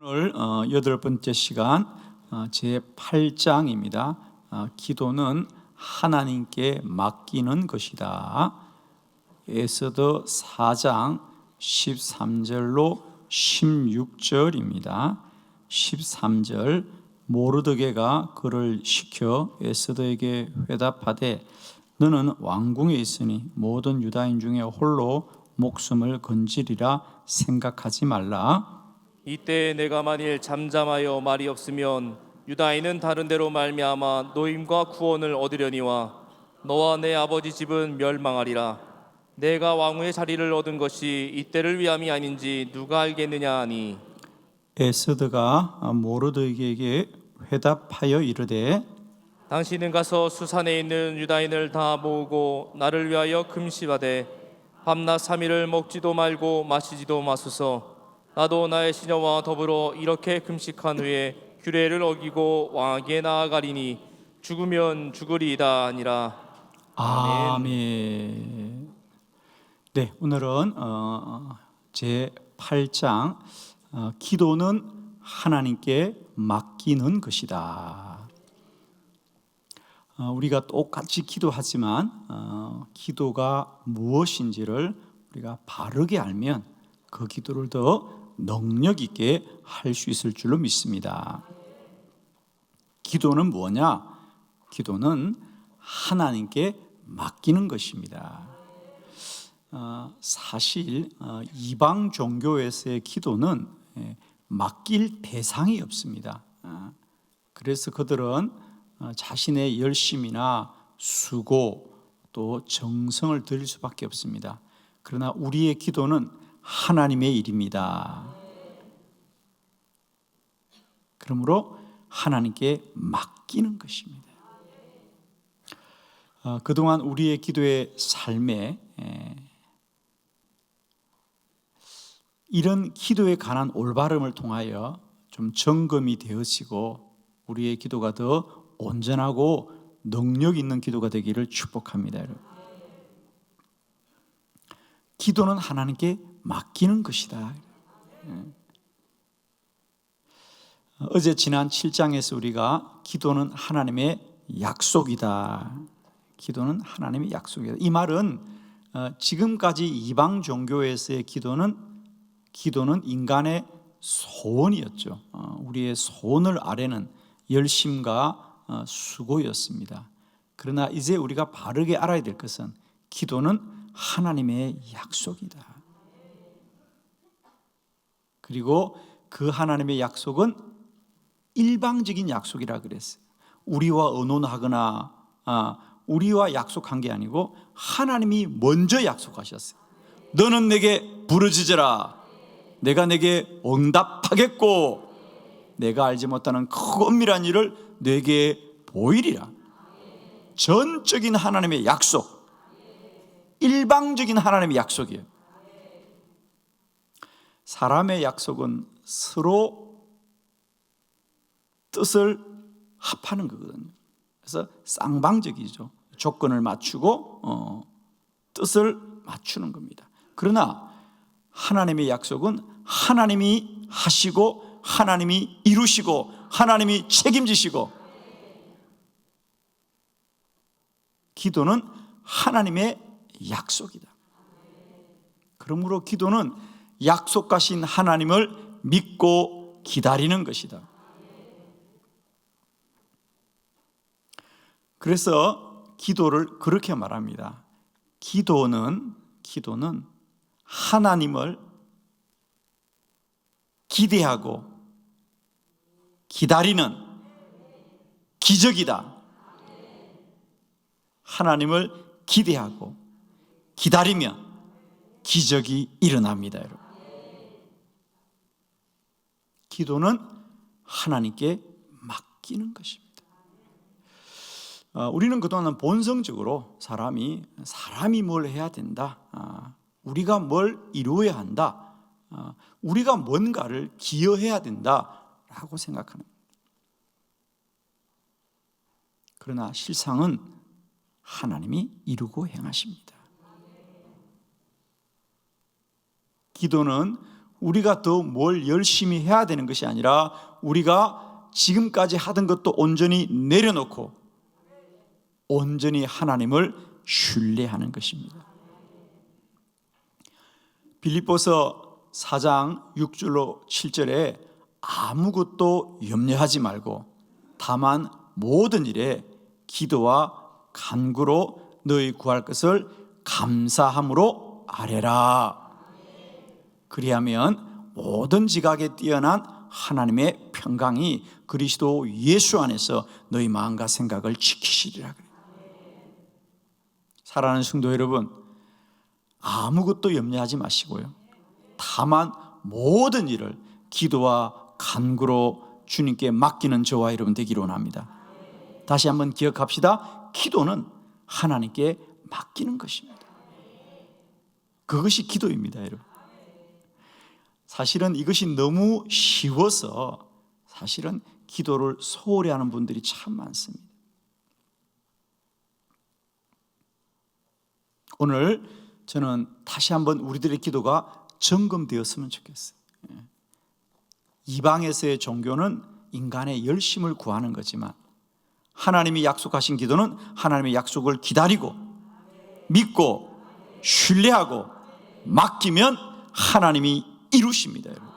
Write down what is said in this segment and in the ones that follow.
오늘 8번째 시간 제 8장입니다. 기도는 하나님께 맡기는 것이다. 에스더 4장 13절로 16절입니다. 13절 모르드게가 그를 시켜 에스더에게 회답하되 너는 왕궁에 있으니 모든 유다인 중에 홀로 목숨을 건지리라 생각하지 말라. 이때 내가 만일 잠잠하여 말이 없으면 유다인은 다른 데로 말미암아 노임과 구원을 얻으려니와 너와 내 아버지 집은 멸망하리라. 내가 왕후의 자리를 얻은 것이 이때를 위함이 아닌지 누가 알겠느냐 하니 에스더가 모르드게에게 회답하여 이르되 당신은 가서 수산에 있는 유다인을 다 모으고 나를 위하여 금시하되 밤낮 3일을 먹지도 말고 마시지도 마소서. 나도 나의 시녀와 더불어 이렇게 금식한 후에 규례를 어기고 왕에게 나아가리니 죽으면 죽으리이다 아니라. 아멘. 네, 오늘은 제 8장 기도는 하나님께 맡기는 것이다. 우리가 똑같이 기도하지만 기도가 무엇인지를 우리가 바르게 알면 그 기도를 더 능력 있게 할 수 있을 줄로 믿습니다. 기도는 뭐냐? 기도는 하나님께 맡기는 것입니다. 사실 이방 종교에서의 기도는 맡길 대상이 없습니다. 그래서 그들은 자신의 열심이나 수고 또 정성을 드릴 수밖에 없습니다. 그러나 우리의 기도는 하나님의 일입니다. 그러므로 하나님께 맡기는 것입니다. 그동안 우리의 기도의 삶에 이런 기도에 관한 올바름을 통하여 좀 점검이 되어지고 우리의 기도가 더 온전하고 능력 있는 기도가 되기를 축복합니다. 여러분. 기도는 하나님께 맡기는 것이다. 어제 지난 7장에서 우리가 기도는 하나님의 약속이다. 기도는 하나님의 약속이다. 이 말은 지금까지 이방 종교에서의 기도는 인간의 소원이었죠. 우리의 소원을 아래는 열심과 수고였습니다. 그러나 이제 우리가 바르게 알아야 될 것은 기도는 하나님의 약속이다. 그리고 그 하나님의 약속은 일방적인 약속이라 그랬어요. 우리와 의논하거나 우리와 약속한 게 아니고 하나님이 먼저 약속하셨어요. 너는 내게 부르짖으라. 내가 내게 응답하겠고 내가 알지 못하는 크고 은밀한 일을 내게 보이리라. 전적인 하나님의 약속, 일방적인 하나님의 약속이에요. 사람의 약속은 서로 뜻을 합하는 거거든요. 그래서 쌍방적이죠. 조건을 맞추고 뜻을 맞추는 겁니다. 그러나 하나님의 약속은 하나님이 하시고 하나님이 이루시고 하나님이 책임지시고 기도는 하나님의 약속이다. 그러므로 기도는 약속하신 하나님을 믿고 기다리는 것이다. 그래서 기도를 그렇게 말합니다. 기도는 하나님을 기대하고 기다리는 기적이다. 하나님을 기대하고 기다리면 기적이 일어납니다, 여러분. 기도는 하나님께 맡기는 것입니다. 우리는 그동안 본성적으로 사람이 뭘 해야 된다, 우리가 뭘 이루어야 한다, 우리가 뭔가를 기여해야 된다라고 생각하는 겁니다. 그러나 실상은 하나님이 이루고 행하십니다. 기도는 우리가 더 뭘 열심히 해야 되는 것이 아니라 우리가 지금까지 하던 것도 온전히 내려놓고 온전히 하나님을 신뢰하는 것입니다. 빌립보서 4장 6절로 7절에 아무것도 염려하지 말고 다만 모든 일에 기도와 간구로 너희 구할 것을 감사함으로 아뢰라. 그리하면 모든 지각에 뛰어난 하나님의 평강이 그리스도 예수 안에서 너희 마음과 생각을 지키시리라. 사랑하는 성도 여러분, 아무것도 염려하지 마시고요, 다만 모든 일을 기도와 간구로 주님께 맡기는 저와 여러분 되기를 원합니다. 다시 한번 기억합시다. 기도는 하나님께 맡기는 것입니다. 그것이 기도입니다, 여러분. 사실은 이것이 너무 쉬워서 사실은 기도를 소홀히 하는 분들이 참 많습니다. 오늘 저는 다시 한번 우리들의 기도가 점검되었으면 좋겠어요. 이방에서의 종교는 인간의 열심을 구하는 거지만 하나님이 약속하신 기도는 하나님의 약속을 기다리고 믿고 신뢰하고 맡기면 하나님이 이루십니다. 여러분.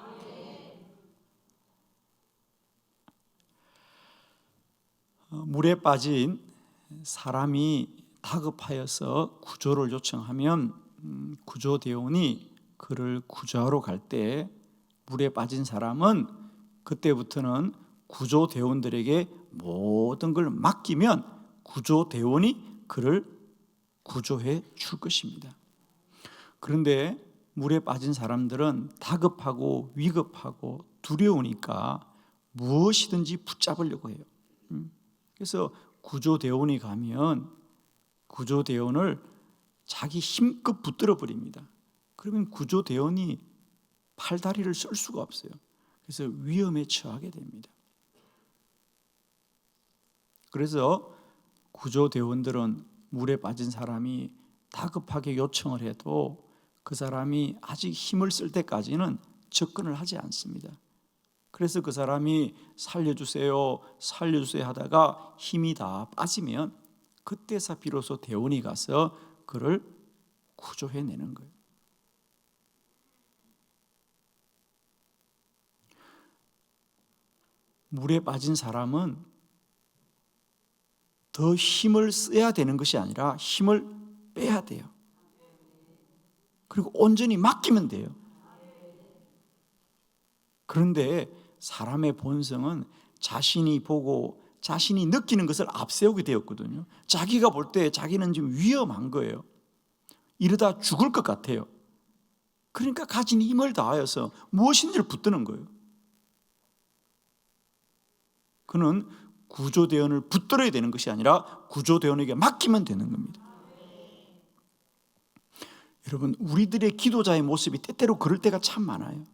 물에 빠진 사람이 다급하여서 구조를 요청하면 구조대원이 그를 구조하러 갈 때 물에 빠진 사람은 그때부터는 구조대원들에게 모든 걸 맡기면 구조대원이 그를 구조해 줄 것입니다. 그런데 물에 빠진 사람들은 다급하고 위급하고 두려우니까 무엇이든지 붙잡으려고 해요. 그래서 구조대원이 가면 구조대원을 자기 힘껏 붙들어 버립니다. 그러면 구조대원이 팔다리를 쓸 수가 없어요. 그래서 위험에 처하게 됩니다. 그래서 구조대원들은 물에 빠진 사람이 다급하게 요청을 해도 그 사람이 아직 힘을 쓸 때까지는 접근을 하지 않습니다. 그래서 그 사람이 살려주세요, 살려주세요 하다가 힘이 다 빠지면 그때서 비로소 대원이 가서 그를 구조해내는 거예요. 물에 빠진 사람은 더 힘을 써야 되는 것이 아니라 힘을 빼야 돼요. 그리고 온전히 맡기면 돼요. 그런데 사람의 본성은 자신이 보고 자신이 느끼는 것을 앞세우게 되었거든요. 자기가 볼 때 자기는 지금 위험한 거예요. 이러다 죽을 것 같아요. 그러니까 가진 힘을 다하여서 무엇인지를 붙드는 거예요. 그는 구조대원을 붙들어야 되는 것이 아니라 구조대원에게 맡기면 되는 겁니다. 여러분, 우리들의 기도자의 모습이 때때로 그럴 때가 참 많아요.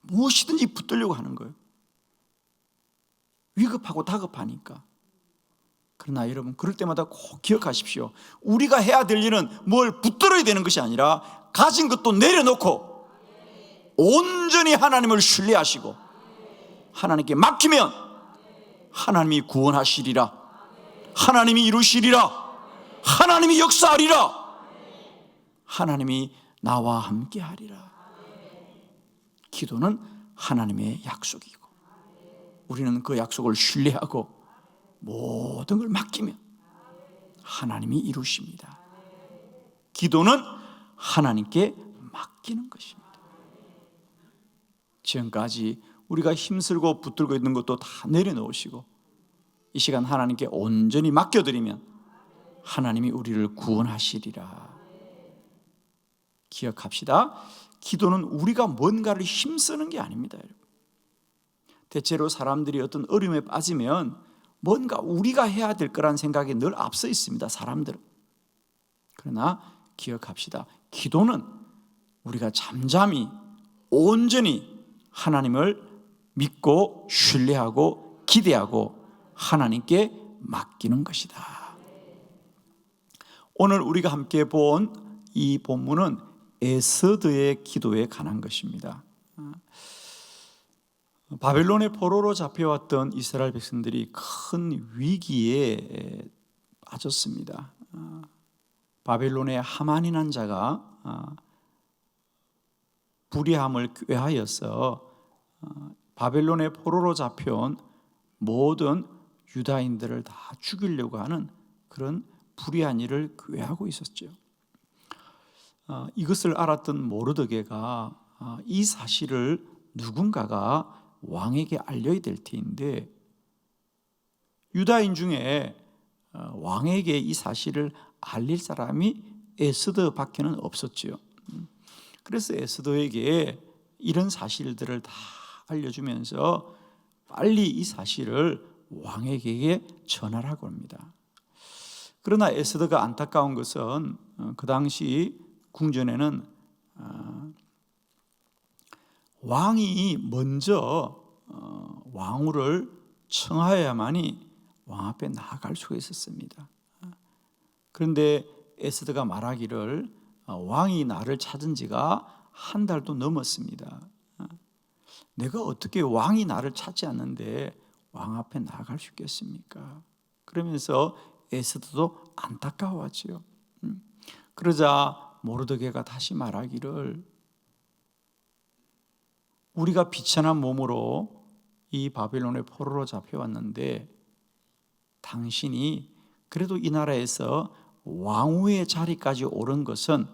무엇이든지 붙들려고 하는 거예요. 위급하고 다급하니까. 그러나 여러분, 그럴 때마다 꼭 기억하십시오. 우리가 해야 될 일은 뭘 붙들어야 되는 것이 아니라 가진 것도 내려놓고 온전히 하나님을 신뢰하시고 하나님께 맡기면 하나님이 구원하시리라, 하나님이 이루시리라, 하나님이 역사하리라, 하나님이 나와 함께 하리라. 기도는 하나님의 약속이고 우리는 그 약속을 신뢰하고 모든 걸 맡기면 하나님이 이루십니다. 기도는 하나님께 맡기는 것입니다. 지금까지 우리가 힘쓰고 붙들고 있는 것도 다 내려놓으시고 이 시간 하나님께 온전히 맡겨드리면 하나님이 우리를 구원하시리라. 기억합시다. 기도는 우리가 뭔가를 힘쓰는 게 아닙니다. 여러분. 대체로 사람들이 어떤 어려움에 빠지면 뭔가 우리가 해야 될 거란 생각이 늘 앞서 있습니다. 사람들은. 그러나 기억합시다. 기도는 우리가 잠잠히 온전히 하나님을 믿고 신뢰하고 기대하고 하나님께 맡기는 것이다. 오늘 우리가 함께 본 이 본문은 에스더의 기도에 관한 것입니다. 바벨론의 포로로 잡혀왔던 이스라엘 백성들이 큰 위기에 빠졌습니다. 바벨론의 하만이라는 자가 불의함을 꾀하여서 바벨론의 포로로 잡혀온 모든 유다인들을 다 죽이려고 하는 그런 불의한 일을 꾀하고 있었죠. 이것을 알았던 모르드게가 이 사실을 누군가가 왕에게 알려야 될 터인데, 유다인 중에 왕에게 이 사실을 알릴 사람이 에스더밖에는 없었지요. 그래서 에스더에게 이런 사실들을 다 알려주면서 빨리 이 사실을 왕에게 전하라고 합니다. 그러나 에스더가 안타까운 것은 그 당시 궁전에는 왕이 먼저 왕후를 청하여야만이 왕 앞에 나아갈 수가 있었습니다. 그런데 에스더가 말하기를 왕이 나를 찾은 지가 한 달도 넘었습니다. 내가 어떻게 왕이 나를 찾지 않는데 왕 앞에 나아갈 수 있겠습니까? 그러면서 에스더도 안타까워하지요. 그러자 모르드게가 다시 말하기를, 우리가 비천한 몸으로 이 바벨론의 포로로 잡혀왔는데 당신이 그래도 이 나라에서 왕후의 자리까지 오른 것은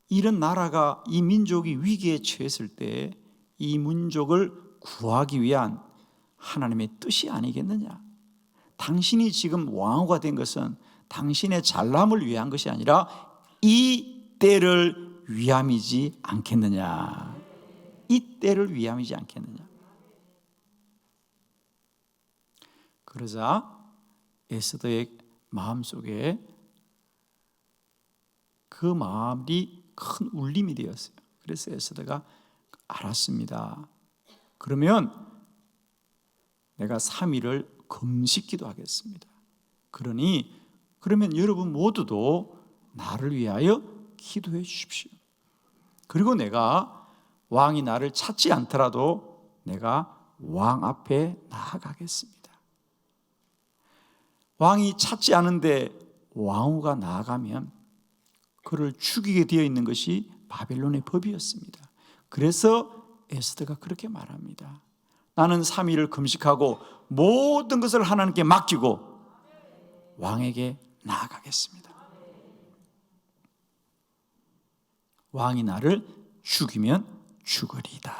이런 나라가, 이 민족이 위기에 처했을 때 이 민족을 구하기 위한 하나님의 뜻이 아니겠느냐? 당신이 지금 왕후가 된 것은 당신의 잘남을 위한 것이 아니라 이 때를 위함이지 않겠느냐? 이 때를 위함이지 않겠느냐? 그러자 에스더의 마음속에 그 마음이 큰 울림이 되었어요. 그래서 에스더가 알았습니다. 그러면 내가 3일을 금식기도 하겠습니다. 그러면 여러분 모두도 나를 위하여 기도해 주십시오. 그리고 내가 왕이 나를 찾지 않더라도 내가 왕 앞에 나아가겠습니다. 왕이 찾지 않은데 왕후가 나아가면 그를 죽이게 되어 있는 것이 바벨론의 법이었습니다. 그래서 에스더가 그렇게 말합니다. 나는 3일을 금식하고 모든 것을 하나님께 맡기고 왕에게 나아가겠습니다. 왕이 나를 죽이면 죽으리이다.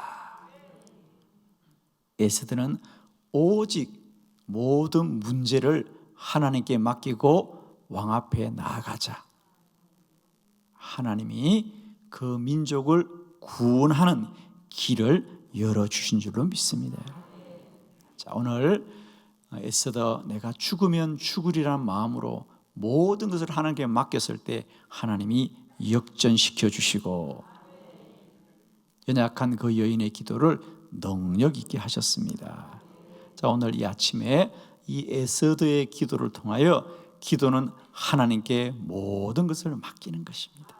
에스더는 오직 모든 문제를 하나님께 맡기고 왕 앞에 나아가자. 하나님이 그 민족을 구원하는 길을 열어주신 줄로 믿습니다. 자, 오늘 에스더 내가 죽으면 죽으리라는 마음으로 모든 것을 하나님께 맡겼을 때 하나님이 역전시켜 주시고 연약한 그 여인의 기도를 능력 있게 하셨습니다. 자, 오늘 이 아침에 이 에스더의 기도를 통하여 기도는 하나님께 모든 것을 맡기는 것입니다.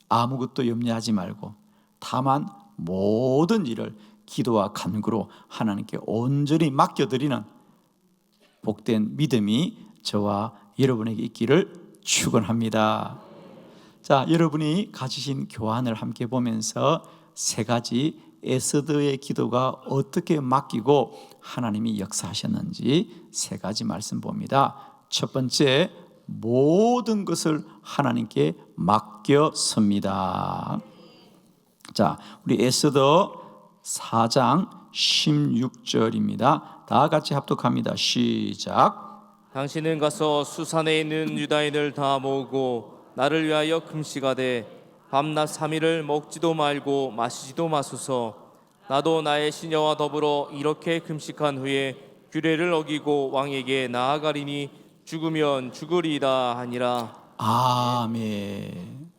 아무것도 염려하지 말고 다만 모든 일을 기도와 간구로 하나님께 온전히 맡겨드리는 복된 믿음이 저와 여러분에게 있기를 축원합니다. 자, 여러분이 가지신 교환을 함께 보면서 세 가지 에스더의 기도가 어떻게 맡기고 하나님이 역사하셨는지 세 가지 말씀 봅니다. 첫 번째, 모든 것을 하나님께 맡겼습니다. 자, 우리 에스더 4장 16절입니다. 다 같이 합독합니다. 시작. 당신은 가서 수산에 있는 유다인을 다 모으고 나를 위하여 금식하되 밤낮 3일을 먹지도 말고 마시지도 마소서. 나도 나의 시녀와 더불어 이렇게 금식한 후에 규례를 어기고 왕에게 나아가리니 죽으면 죽으리이다 하니라. 아멘.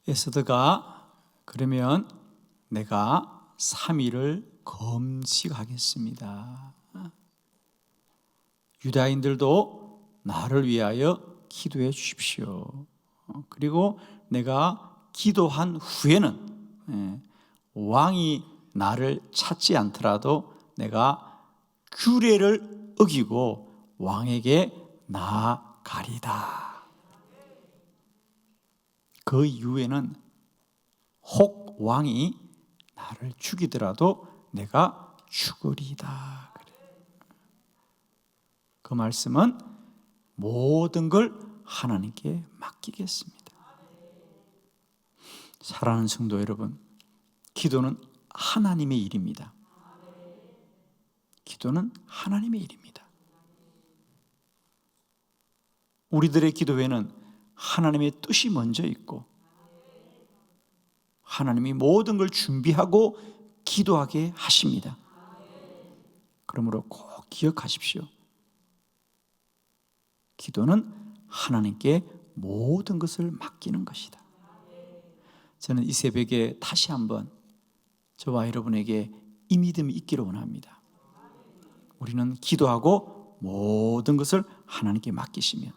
에스더가 그러면 내가 3일을 금식하겠습니다. 유다인들도 나를 위하여 기도해 주십시오. 그리고 내가 기도한 후에는 왕이 나를 찾지 않더라도 내가 규례를 어기고 왕에게 나아가리다. 그 이후에는 혹 왕이 나를 죽이더라도 내가 죽으리다. 그 말씀은 모든 걸 하나님께 맡기겠습니다. 사랑하는 성도 여러분, 기도는 하나님의 일입니다. 기도는 하나님의 일입니다. 우리들의 기도에는 하나님의 뜻이 먼저 있고 하나님이 모든 걸 준비하고 기도하게 하십니다. 그러므로 꼭 기억하십시오. 기도는 하나님께 모든 것을 맡기는 것이다. 저는 이 새벽에 다시 한번 저와 여러분에게 이 믿음이 있기를 원합니다. 우리는 기도하고 모든 것을 하나님께 맡기시면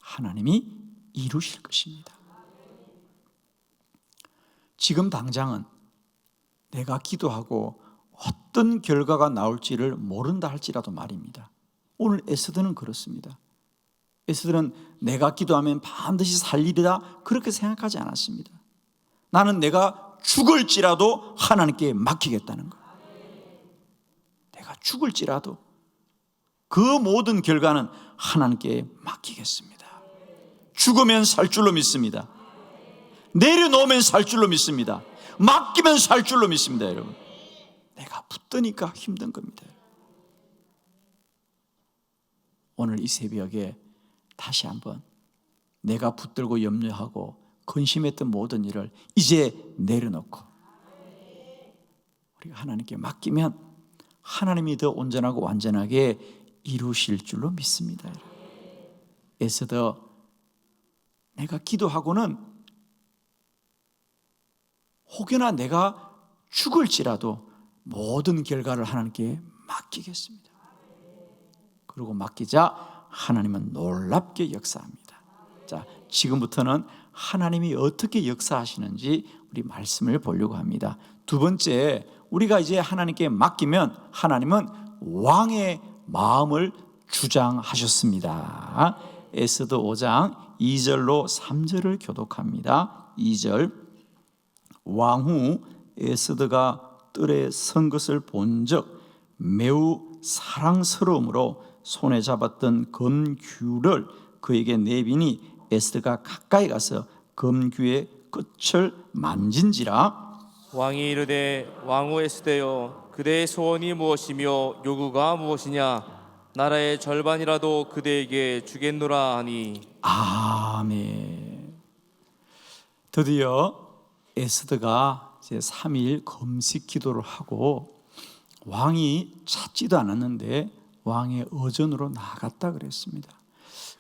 하나님이 이루실 것입니다. 지금 당장은 내가 기도하고 어떤 결과가 나올지를 모른다 할지라도 말입니다. 오늘 에스더는 그렇습니다. 에스더는 내가 기도하면 반드시 살리리라 그렇게 생각하지 않았습니다. 나는 내가 죽을지라도 하나님께 맡기겠다는 거예요. 내가 죽을지라도 그 모든 결과는 하나님께 맡기겠습니다. 죽으면 살 줄로 믿습니다. 내려놓으면 살 줄로 믿습니다. 맡기면 살 줄로 믿습니다. 여러분, 내가 붙드니까 힘든 겁니다. 오늘 이 새벽에 다시 한번 내가 붙들고 염려하고 근심했던 모든 일을 이제 내려놓고 우리가 하나님께 맡기면 하나님이 더 온전하고 완전하게 이루실 줄로 믿습니다. 에스더, 내가 기도하고는 혹여나 내가 죽을지라도 모든 결과를 하나님께 맡기겠습니다. 그리고 맡기자 하나님은 놀랍게 역사합니다. 자, 지금부터는 하나님이 어떻게 역사하시는지 우리 말씀을 보려고 합니다. 두 번째, 우리가 이제 하나님께 맡기면 하나님은 왕의 마음을 주장하셨습니다. 에스더 5장 2절로 3절을 교독합니다. 2절, 왕후 에스더가 뜰에 선 것을 본즉 매우 사랑스러움으로 손에 잡았던 금규를 그에게 내비니 에스더가 가까이 가서 금규의 끝을 만진지라. 왕이 이르되 왕후 에스더여, 그대의 소원이 무엇이며 요구가 무엇이냐? 나라의 절반이라도 그대에게 주겠노라 하니. 아멘. 드디어 에스더가 이제 3일 금식 기도를 하고 왕이 찾지도 않았는데 왕의 의전으로 나갔다 그랬습니다.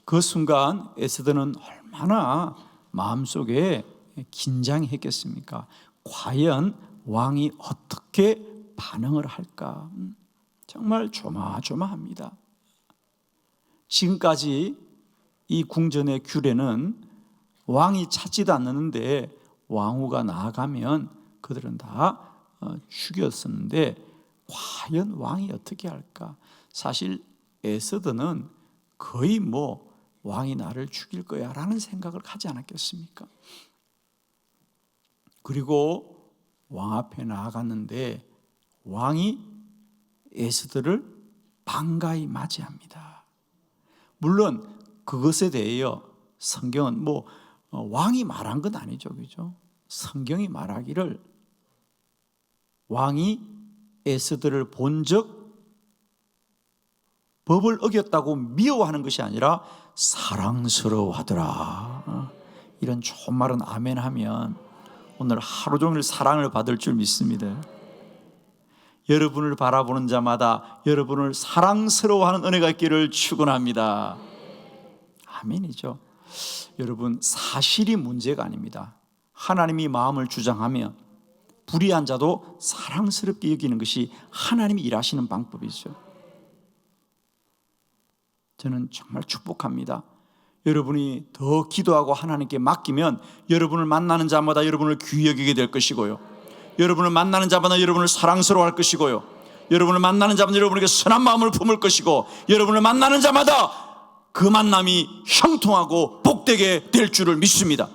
그 순간 에스더는 얼마나 마음속에 긴장했겠습니까? 과연 왕이 어떻게 반응을 할까? 정말 조마조마합니다. 지금까지 이 궁전의 규례는 왕이 찾지도 않는데 왕후가 나아가면 그들은 다 죽였었는데 과연 왕이 어떻게 할까? 사실 에스더는 거의 왕이 나를 죽일 거야 라는 생각을 하지 않았겠습니까? 그리고 왕 앞에 나아갔는데 왕이 에스더를 반가이 맞이합니다. 물론 그것에 대하여 성경은 왕이 말한 건 아니죠, 그죠? 성경이 말하기를 왕이 에스더를 본즉 법을 어겼다고 미워하는 것이 아니라 사랑스러워하더라. 이런 좋은 말은 아멘 하면 오늘 하루 종일 사랑을 받을 줄 믿습니다. 여러분을 바라보는 자마다 여러분을 사랑스러워하는 은혜가 있기를 축원합니다. 아멘이죠. 여러분, 사실이 문제가 아닙니다. 하나님이 마음을 주장하면 불의한 자도 사랑스럽게 여기는 것이 하나님이 일하시는 방법이죠. 저는 정말 축복합니다. 여러분이 더 기도하고 하나님께 맡기면 여러분을 만나는 자마다 여러분을 귀히 여기게 될 것이고요, 여러분을 만나는 자마다 여러분을 사랑스러워할 것이고요, 여러분을 만나는 자마다 여러분에게 선한 마음을 품을 것이고, 여러분을 만나는 자마다 그 만남이 형통하고 복되게 될 줄을 믿습니다.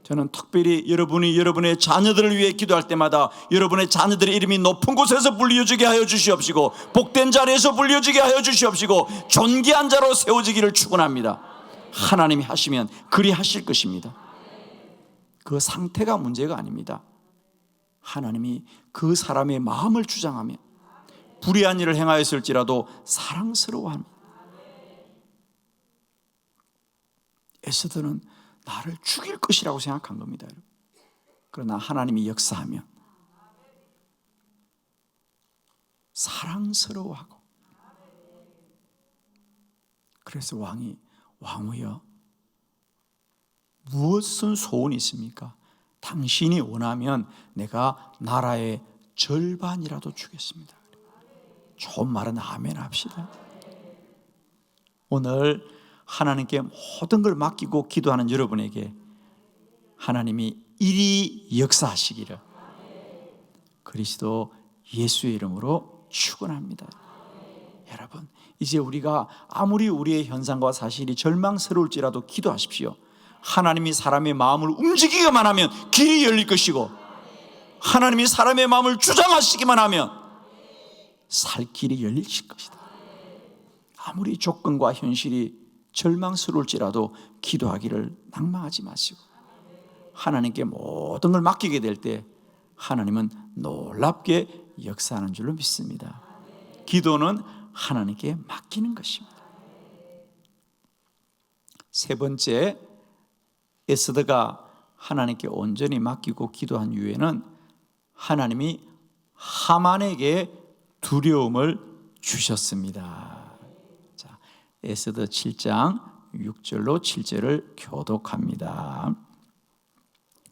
저는 특별히 여러분이 여러분의 자녀들을 위해 기도할 때마다 여러분의 자녀들의 이름이 높은 곳에서 불리어지게 하여 주시옵시고, 복된 자리에서 불리어지게 하여 주시옵시고, 존귀한 자로 세워지기를 축원합니다. 하나님이 하시면 그리 하실 것입니다. 그 상태가 문제가 아닙니다. 하나님이 그 사람의 마음을 주장하면 불의한 일을 행하였을지라도 사랑스러워합니다. 에스더는 나를 죽일 것이라고 생각한 겁니다. 그러나 하나님이 역사하면 사랑스러워하고, 그래서 왕이여 무엇은 소원이 있습니까? 당신이 원하면 내가 나라의 절반이라도 주겠습니다. 좋은 말은 아멘 합시다. 오늘 하나님께 모든 걸 맡기고 기도하는 여러분에게 하나님이 이리 역사하시기를 그리스도 예수의 이름으로 축원합니다. 여러분, 이제 우리가 아무리 우리의 현상과 사실이 절망스러울지라도 기도하십시오. 하나님이 사람의 마음을 움직이기만 하면 길이 열릴 것이고, 하나님이 사람의 마음을 주장하시기만 하면 살 길이 열릴 것이다. 아무리 조건과 현실이 절망스러울지라도 기도하기를 낭망하지 마시고, 하나님께 모든 걸 맡기게 될 때 하나님은 놀랍게 역사하는 줄로 믿습니다. 기도는 하나님께 맡기는 것입니다. 세 번째, 에스더가 하나님께 온전히 맡기고 기도한 이유에는 하나님이 하만에게 두려움을 주셨습니다. 자, 에스더 7장 6절로 7절을 교독합니다.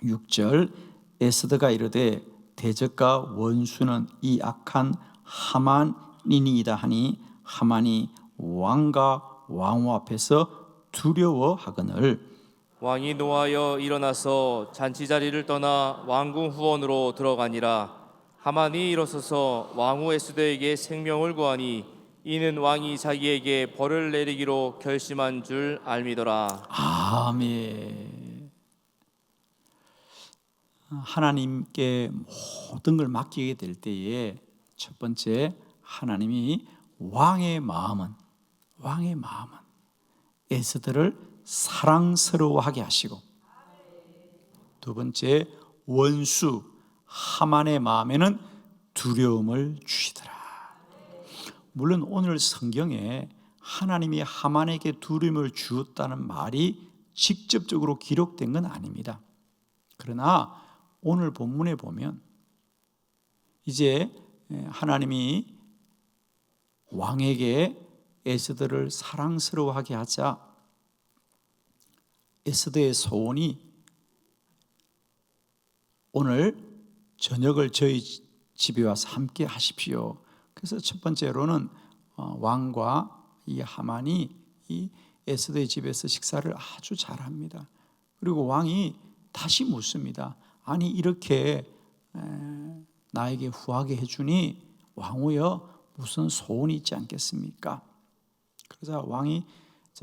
6절, 에스더가 이르되 대적과 원수는 이 악한 하만이니이다 하니 하만이 왕과 왕후 앞에서 두려워하거늘 왕이 노하여 일어나서 잔치 자리를 떠나 왕궁 후원으로 들어가니라. 하만이 일어서서 왕후 에스더에게 생명을 구하니 이는 왕이 자기에게 벌을 내리기로 결심한 줄 알미더라. 아멘. 하나님께 모든 걸 맡기게 될 때에 첫 번째, 하나님이 왕의 마음은 에스더를 사랑스러워하게 하시고, 두 번째, 원수 하만의 마음에는 두려움을 주시더라. 물론 오늘 성경에 하나님이 하만에게 두려움을 주었다는 말이 직접적으로 기록된 건 아닙니다. 그러나 오늘 본문에 보면 이제 하나님이 왕에게 에스더를 사랑스러워하게 하자 에스더의 소원이 오늘 저녁을 저희 집에 와서 함께 하십시오. 그래서 첫 번째로는 왕과 이 하만이 이 에스더의 집에서 식사를 아주 잘합니다. 그리고 왕이 다시 묻습니다. 아니 이렇게 나에게 후하게 해주니 왕후여 무슨 소원이 있지 않겠습니까? 그러자 왕이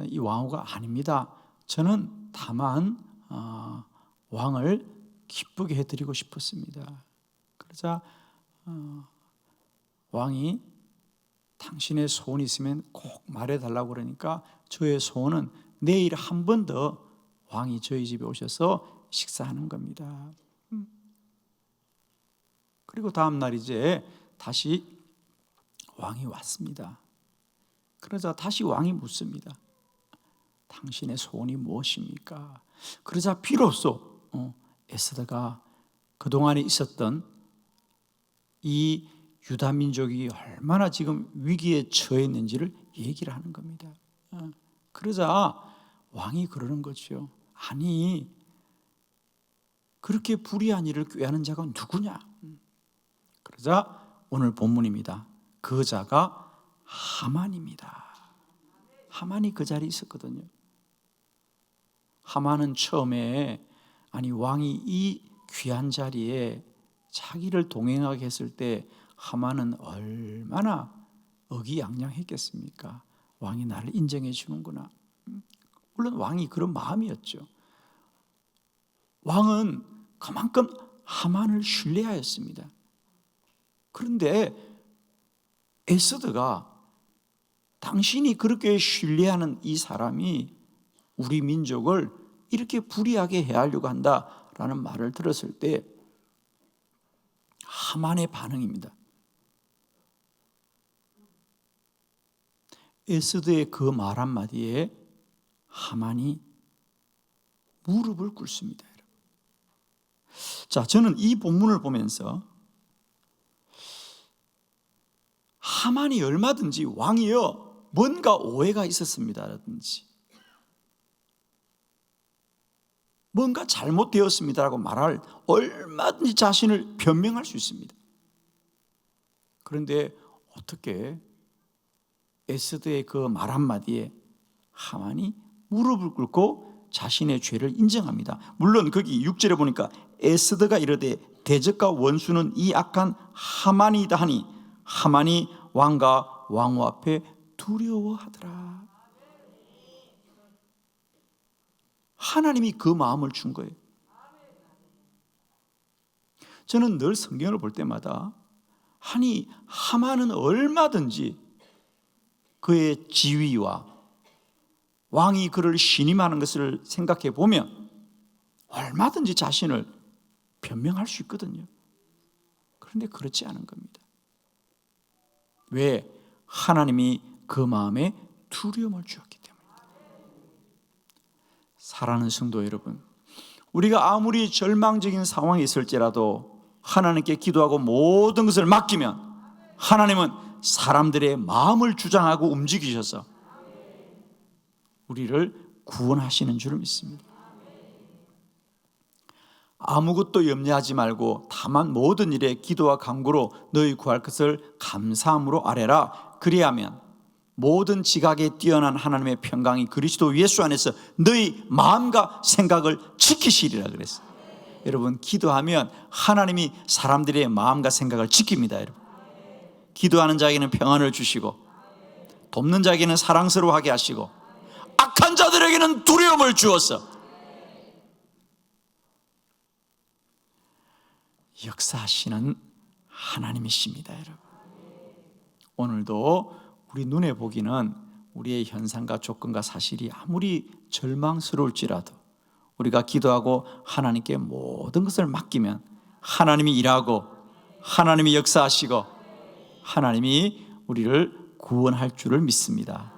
이 왕후가 아닙니다. 저는 다만 왕을 기쁘게 해드리고 싶었습니다. 그러자 왕이 당신의 소원이 있으면 꼭 말해달라고 그러니까 저의 소원은 내일 한 번 더 왕이 저희 집에 오셔서 식사하는 겁니다. 그리고 다음 날 이제 다시 왕이 왔습니다. 그러자 다시 왕이 묻습니다. 당신의 소원이 무엇입니까? 그러자 비로소 에스더가 그동안에 있었던 이 유다 민족이 얼마나 지금 위기에 처해 있는지를 얘기를 하는 겁니다. 그러자 왕이 그러는 거죠. 아니 그렇게 불의한 일을 꾀하는 자가 누구냐? 그러자 오늘 본문입니다. 그 자가 하만입니다. 하만이 그 자리에 있었거든요. 하만은 처음에 왕이 이 귀한 자리에 자기를 동행하게 했을 때 하만은 얼마나 의기양양했겠습니까? 왕이 나를 인정해 주는구나. 물론 왕이 그런 마음이었죠. 왕은 그만큼 하만을 신뢰하였습니다. 그런데 에스더가 당신이 그렇게 신뢰하는 이 사람이 우리 민족을 이렇게 불의하게 해하려고 한다라는 말을 들었을 때 하만의 반응입니다. 에스더의 그 말 한마디에 하만이 무릎을 꿇습니다. 자, 저는 이 본문을 보면서 하만이 얼마든지 왕이여 뭔가 오해가 있었습니다라든지 뭔가 잘못되었습니다라고 말할 얼마든지 자신을 변명할 수 있습니다. 그런데 어떻게 에스더의 그 말 한마디에 하만이 무릎을 꿇고 자신의 죄를 인정합니다. 물론 거기 6절에 보니까 에스더가 이르되 대적과 원수는 이 악한 하만이다 하니 하만이 왕과 왕후 앞에 두려워하더라. 하나님이 그 마음을 준 거예요. 저는 늘 성경을 볼 때마다 하만은 얼마든지 그의 지위와 왕이 그를 신임하는 것을 생각해 보면 얼마든지 자신을 변명할 수 있거든요. 그런데 그렇지 않은 겁니다. 왜? 하나님이 그 마음에 두려움을 주었기 때문입니다. 사랑하는 성도 여러분, 우리가 아무리 절망적인 상황에 있을지라도 하나님께 기도하고 모든 것을 맡기면 하나님은 사람들의 마음을 주장하고 움직이셔서 우리를 구원하시는 줄 믿습니다. 아무것도 염려하지 말고 다만 모든 일에 기도와 간구로 너희 구할 것을 감사함으로 아뢰라. 그리하면 모든 지각에 뛰어난 하나님의 평강이 그리스도 예수 안에서 너희 마음과 생각을 지키시리라 그랬어요. 여러분, 기도하면 하나님이 사람들의 마음과 생각을 지킵니다. 여러분, 기도하는 자에게는 평안을 주시고 돕는 자에게는 사랑스러워하게 하시고 악한 자들에게는 두려움을 주어서 역사하시는 하나님이십니다. 여러분, 오늘도 우리 눈에 보기는 우리의 현상과 조건과 사실이 아무리 절망스러울지라도 우리가 기도하고 하나님께 모든 것을 맡기면 하나님이 일하고 하나님이 역사하시고 하나님이 우리를 구원할 줄을 믿습니다.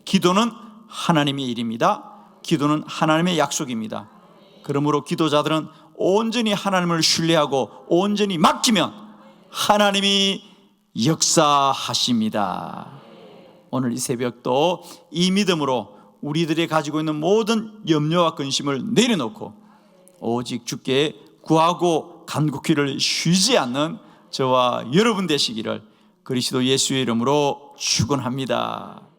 기도는 하나님의 일입니다. 기도는 하나님의 약속입니다. 그러므로 기도자들은 온전히 하나님을 신뢰하고 온전히 맡기면 하나님이 역사하십니다. 오늘 이 새벽도 이 믿음으로 우리들이 가지고 있는 모든 염려와 근심을 내려놓고 오직 주께 구하고 간구기를 쉬지 않는 저와 여러분 되시기를 그리스도 예수의 이름으로 축원합니다.